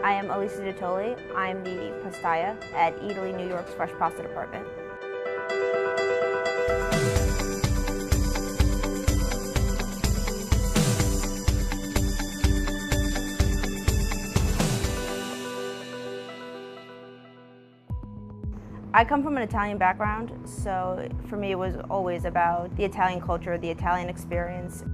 I am Elisa Dottoli. I'm the pastaya at Eataly New York's Fresh Pasta Department. I come from an Italian background, so for me it was always about the Italian culture, the Italian experience.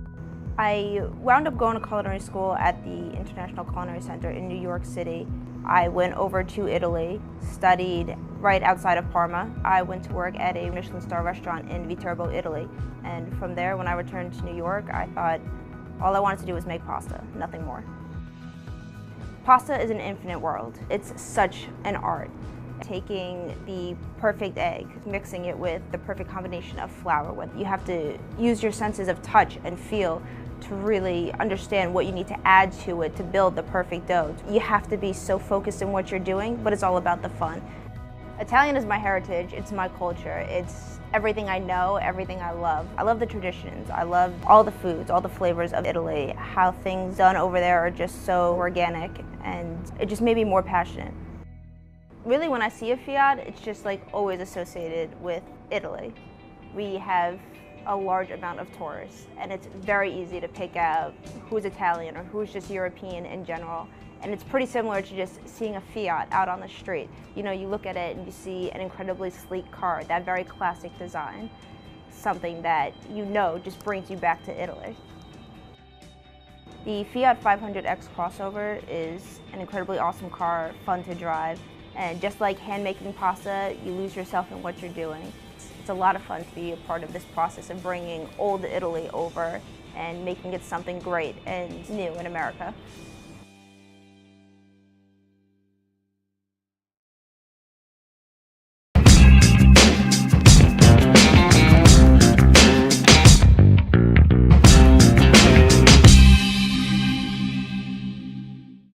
I wound up going to culinary school at the International Culinary Center in New York City. I went over to Italy, studied right outside of Parma. I went to work at a Michelin star restaurant in Viterbo, Italy. And from there, when I returned to New York, I thought all I wanted to do was make pasta, nothing more. Pasta is an infinite world. It's such an art. Taking the perfect egg, mixing it with the perfect combination of flour. You have to use your senses of touch and feel to really understand what you need to add to it to build the perfect dough. You have to be so focused in what you're doing, but it's all about the fun. Italian is my heritage, it's my culture, it's everything I know, everything I love. I love the traditions, I love all the foods, all the flavors of Italy, how things done over there are just so organic, and it just made me more passionate. Really, when I see a Fiat, it's just like always associated with Italy. We have a large amount of tourists, and it's very easy to pick out who's Italian or who's just European in general. And it's pretty similar to just seeing a Fiat out on the street. You know, you look at it and you see an incredibly sleek car, that very classic design, something that you know just brings you back to Italy. The Fiat 500X crossover is an incredibly awesome car, fun to drive. And just like hand-making pasta, you lose yourself in what you're doing. It's a lot of fun to be a part of this process of bringing old Italy over and making it something great and new in America.